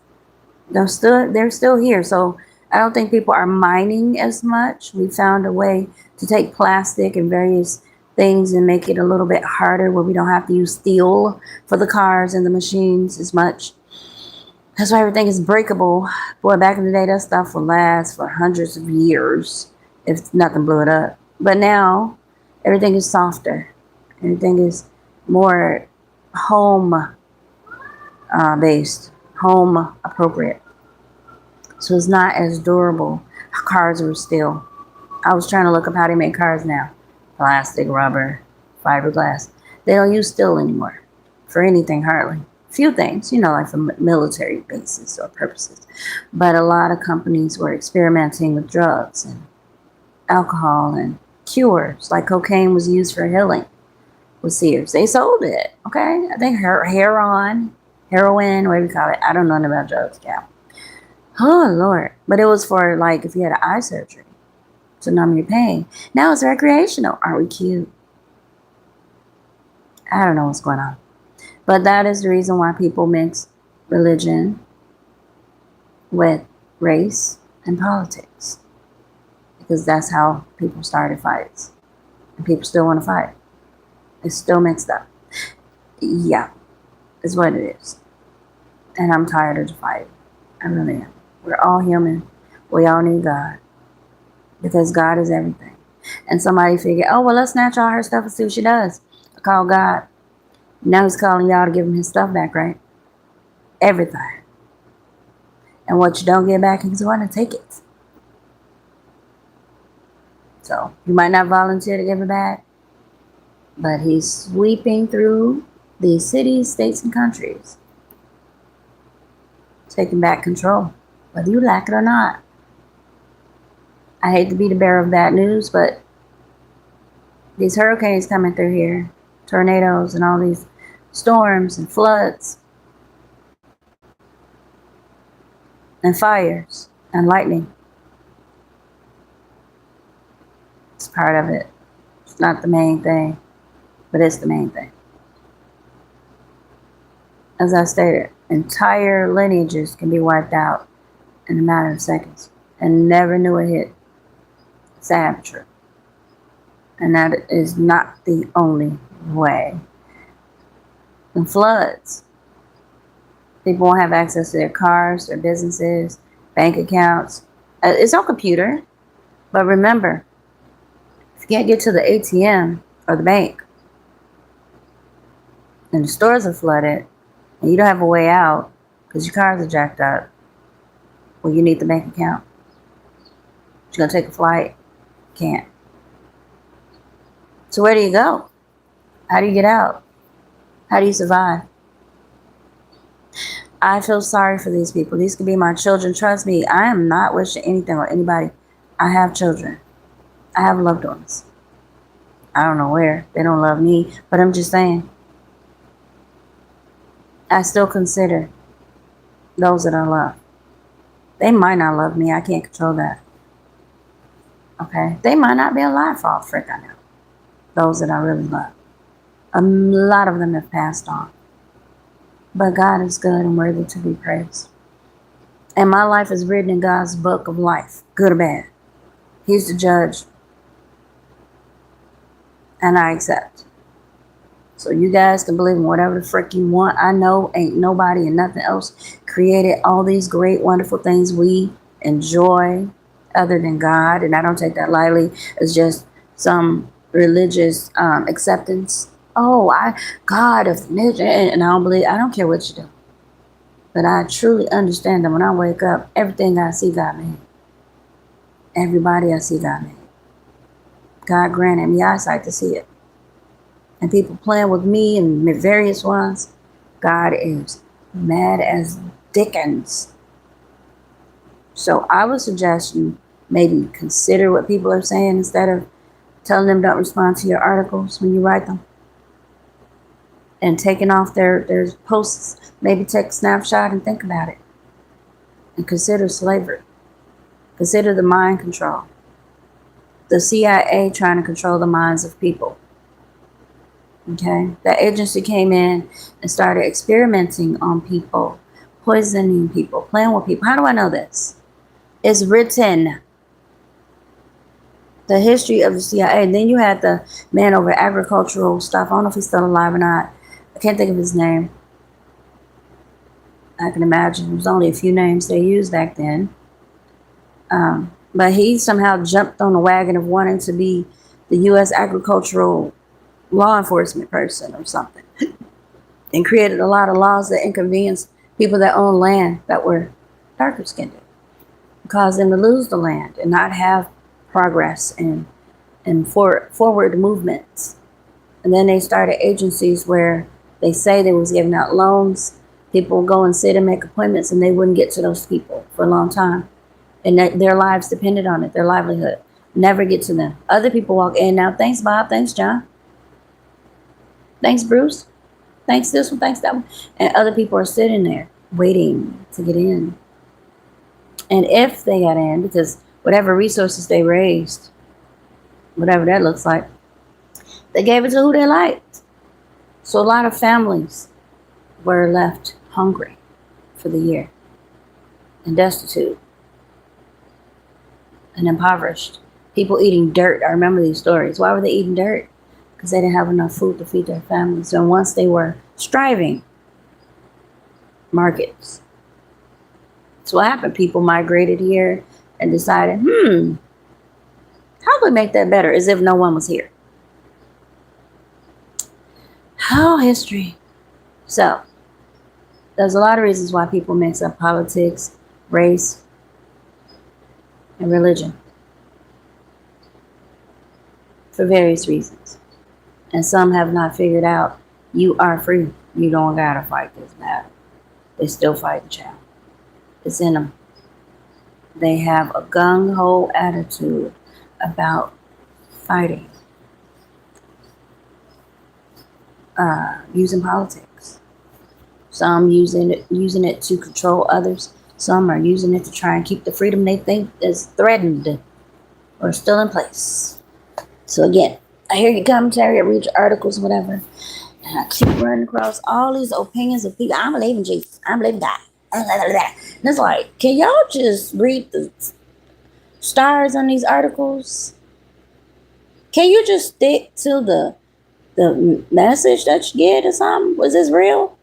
They're still here. So I don't think people are mining as much. We found a way to take plastic and various things and make it a little bit harder where we don't have to use steel for the cars and the machines as much. That's why everything is breakable. Boy, back in the day, that stuff would last for hundreds of years if nothing blew it up. But now, everything is softer. Everything is more home based, home appropriate. So it's not as durable. Cars are steel. I was trying to look up how they make cars now. Plastic, rubber, fiberglass. They don't use steel anymore for anything hardly. Few things, like for military bases or purposes. But a lot of companies were experimenting with drugs and alcohol and cures. Like cocaine was used for healing with Sears. They sold it, okay? I think heroin, whatever you call it. I don't know nothing about drugs, gal. Oh, Lord. But it was for, if you had an eye surgery to numb your pain. Now it's recreational. Aren't we cute? I don't know what's going on. But that is the reason why people mix religion with race and politics. Because that's how people started fights. And people still want to fight. It's still mixed up. Yeah, is what it is. And I'm tired of the fight. I really am. We're all human. We all need God. Because God is everything. And somebody figured, oh, well, let's snatch all her stuff and see what she does. I call God. Now he's calling y'all to give him his stuff back, right? Everything. And what you don't get back, he's going to take it. So you might not volunteer to give it back, but he's sweeping through these cities, states, and countries, taking back control, whether you like it or not. I hate to be the bearer of bad news, but these hurricanes coming through here, tornadoes and all these storms and floods and fires and lightning. It's part of it. It's not the main thing, but it's the main thing. As I stated, entire lineages can be wiped out in a matter of seconds and never knew it hit. Sad true. And that is not the only way. And floods. People won't have access to their cars, their businesses, bank accounts. It's on computer. But remember, if you can't get to the ATM or the bank, and the stores are flooded, and you don't have a way out because your cars are jacked up, well, you need the bank account. You're going to take a flight? Can't. So where do you go? How do you get out? How do you survive? I feel sorry for these people. These could be my children. Trust me, I am not wishing anything on anybody. I have children. I have loved ones. I don't know where. They don't love me, but I'm just saying. I still consider those that I love. They might not love me. I can't control that. Okay? They might not be alive for all the frick I know. Those that I really love. A lot of them have passed on. But God is good and worthy to be praised. And my life is written in God's book of life, good or bad. He's the judge. And I accept. So you guys can believe in whatever the frick you want. I know ain't nobody and nothing else created all these great, wonderful things we enjoy other than God. And I don't take that lightly. It's just some religious acceptance. Oh, God of religion. And I don't believe, I don't care what you do. But I truly understand that when I wake up, everything I see God made. Everybody I see God made. God granted me eyesight to see it. And people playing with me and various ones, God is mad as Dickens. So I would suggest you maybe consider what people are saying instead of telling them don't respond to your articles when you write them. And taking off their posts, maybe take a snapshot and think about it. And consider slavery. Consider the mind control. The CIA trying to control the minds of people. Okay? That agency came in and started experimenting on people, poisoning people, playing with people. How do I know this? It's written. The history of the CIA. And then you had the man over agricultural stuff. I don't know if he's still alive or not. I can't think of his name. I can imagine. There was only a few names they used back then. But he somehow jumped on the wagon of wanting to be the U.S. agricultural law enforcement person or something. And created a lot of laws that inconvenienced people that own land that were darker skinned. Caused them to lose the land and not have progress and forward movements. And then they started agencies where they say they was giving out loans. People would go and sit and make appointments and they wouldn't get to those people for a long time. And their lives depended on it, their livelihood. Never get to them. Other people walk in now. Thanks, Bob. Thanks, John. Thanks, Bruce. Thanks this one. Thanks that one. And other people are sitting there waiting to get in. And if they got in, because whatever resources they raised, whatever that looks like, they gave it to who they liked. So a lot of families were left hungry for the year and destitute and impoverished. People eating dirt. I remember these stories. Why were they eating dirt? Because they didn't have enough food to feed their families. And once they were striving, markets. So what happened? People migrated here and decided, how do we make that better? As if no one was here. Oh, history. So, there's a lot of reasons why people mix up politics, race, and religion. For various reasons. And some have not figured out you are free. You don't gotta fight this battle. They still fight the child. It's in them. They have a gung-ho attitude about fighting. Using politics. Some using it to control others. Some are using it to try and keep the freedom they think is threatened or still in place. So again, I hear your commentary, I read your articles, whatever, and I keep running across all these opinions of people. I believe in Jesus. I believe in God. And it's like, can y'all just read the stars on these articles? Can you just stick to the message that you get or something? Was this real?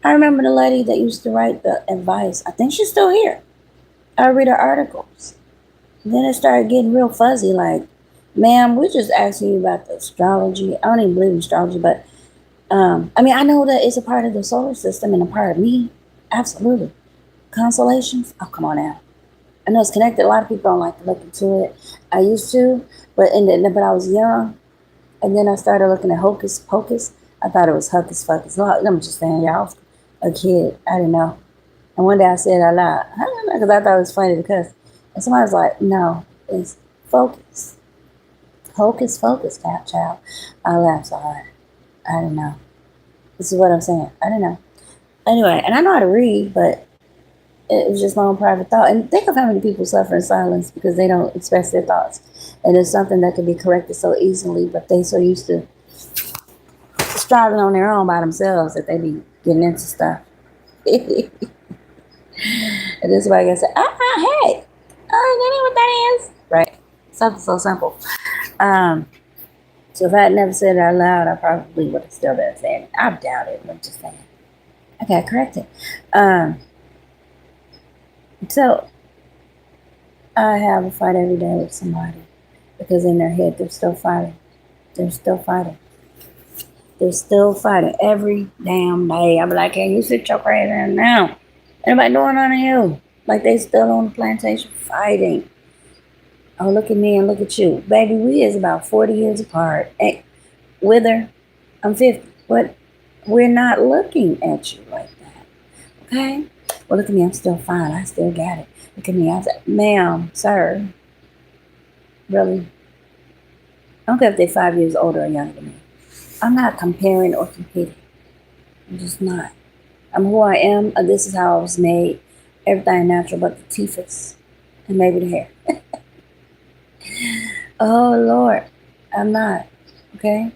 I remember the lady that used to write the advice. I think she's still here. I read her articles. And then it started getting real fuzzy, like, ma'am, we're just asking you about the astrology. I don't even believe in astrology, but I know that it's a part of the solar system and a part of me. Absolutely. Constellations? Oh, come on now. I know it's connected. A lot of people don't like to look into it. I used to, but I was young. And then I started looking at Hocus Pocus. I thought it was Hocus Pocus. No, I'm just saying, y'all, a kid. I didn't know. And one day I said it out loud. I don't know, because I thought it was funny to cuss. And somebody was like, no, it's focus. Hocus Pocus, child. I laughed so hard. I didn't know. This is what I'm saying. I don't know. Anyway, and I know how to read, but it was just my own private thought. And think of how many people suffer in silence because they don't express their thoughts. And it's something that can be corrected so easily, but they so used to striving on their own by themselves that they be getting into stuff. And this is why I can say, hey, oh, you know what that is? Right. Something so simple. Um, so if I had never said it out loud, I probably would have still been saying it. I doubt it. I'm just saying. I got corrected. So I have a fight every day with somebody because in their head they're still fighting. They're still fighting. They're still fighting every damn day. I be like, hey, you sit your crazy ass down. Anybody doing on you? Like they still on the plantation fighting. Oh, look at me and look at you. Baby, we is about 40 years apart. Hey, Wither, I'm 50. But we're not looking at you like that. Okay? Well, look at me. I'm still fine. I still got it. Look at me. I said, ma'am, sir, really? I don't care if they're 5 years older or younger than me. I'm not comparing or competing. I'm just not. I'm who I am. This is how I was made. Everything natural but the teethus and maybe the hair. Oh, Lord. I'm not. Okay?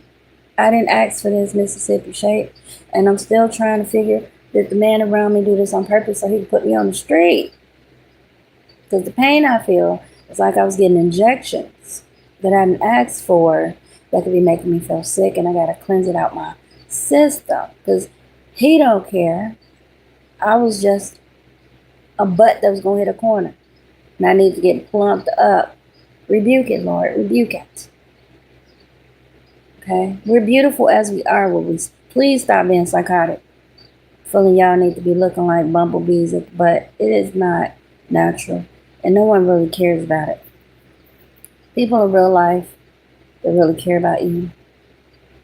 I didn't ask for this Mississippi shape. And I'm still trying to figure that the man around me do this on purpose so he can put me on the street. Because the pain I feel is like I was getting injections that I didn't ask for that could be making me feel sick. And I got to cleanse it out my system. Because he don't care. I was just a butt that was going to hit a corner. And I need to get plumped up. Rebuke it, Lord. Rebuke it. Okay? We're beautiful as we are. Will we please stop being psychotic? Feeling y'all need to be looking like bumblebees at the butt. It is not natural. And no one really cares about it. People in real life that really care about you,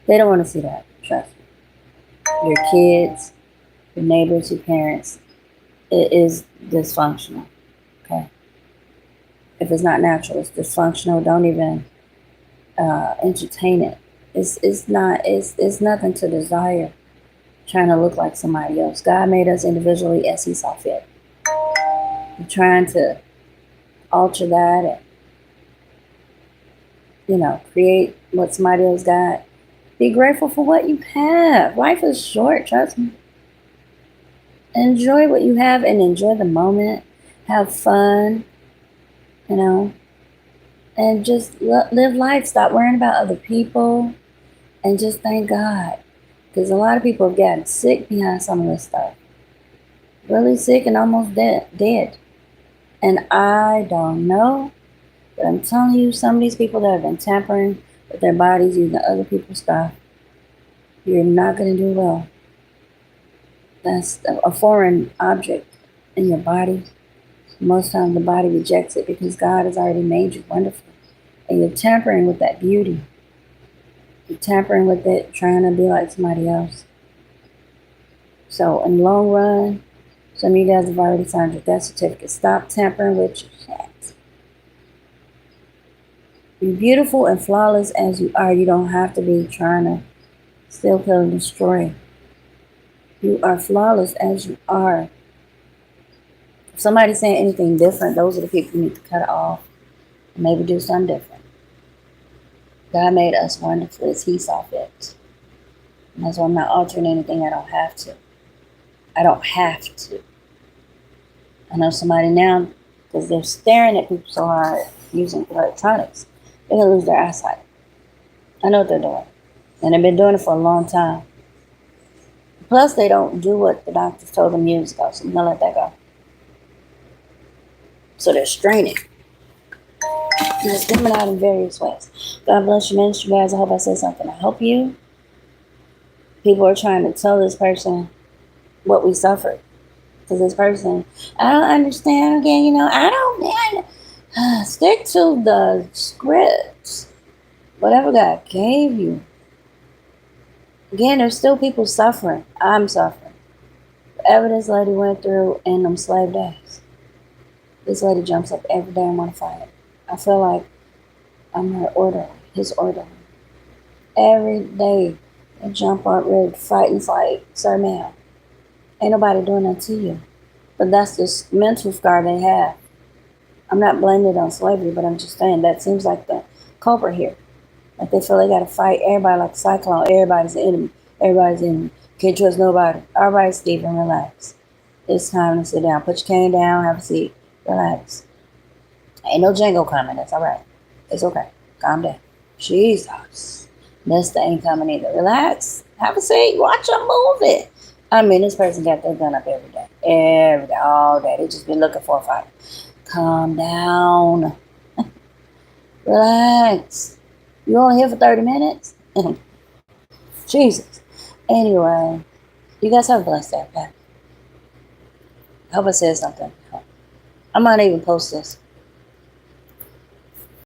they don't want to see that. Trust me. Your kids, your neighbors, your parents, it is dysfunctional. Okay? If it's not natural, it's dysfunctional. Don't even entertain it. It's not. It's nothing to desire. Trying to look like somebody else. God made us individually as He saw fit. You're trying to alter that and create what somebody else got. Be grateful for what you have. Life is short. Trust me. Enjoy what you have and enjoy the moment. Have fun. And just live life. Stop worrying about other people and just thank God. Because a lot of people have gotten sick behind some of this stuff. Really sick and almost dead. And I don't know, but I'm telling you, some of these people that have been tampering with their bodies using other people's stuff, you're not going to do well. That's a foreign object in your body. Most times the body rejects it because God has already made you wonderful. And you're tampering with that beauty. You're tampering with it, trying to be like somebody else. So in the long run, some of you guys have already signed your death certificate. Stop tampering with your shit. You're beautiful and flawless as you are. You don't have to be trying to steal, kill, and destroy. You are flawless as you are. If somebody's saying anything different, those are the people you need to cut off and maybe do something different. God made us wonderful as He saw fit. And that's why I'm not altering anything. I don't have to. I don't have to. I know somebody now, because they're staring at people so hard using electronics, they're going to lose their eyesight. I know what they're doing. And they've been doing it for a long time. Plus, they don't do what the doctors told them years ago, so I'm going to let that go. So they're straining. And it's coming out in various ways. God bless your ministry, guys. I hope I said something to help you. People are trying to tell this person what we suffered. Because this person, I don't understand. Again, I don't stick to the scripts. Whatever God gave you. Again, there's still people suffering. I'm suffering. Whatever this lady went through in them slave days. This lady jumps up every day and want to fight it. I feel like I'm her order, his order. Every day They jump up ready to fight and fight. Sir, ma'am, ain't nobody doing that to you. But that's this mental scar they have. I'm not blaming it on slavery, but I'm just saying that seems like the culprit here. Like they feel they gotta fight everybody like a cyclone. Everybody's the enemy. Everybody's the enemy. Can't trust nobody. All right, Stephen, relax. It's time to sit down. Put your cane down. Have a seat. Relax. Ain't no Django coming. That's all right. It's okay. Calm down. Jesus. Mister ain't coming either. Relax. Have a seat. Watch them move it. I mean, this person got their gun up every day. Every day. All day. They just been looking for a fight. Calm down. Relax. You only here for 30 minutes? Jesus. Anyway, you guys have a blessed day, okay? I hope I said something. I might even post this.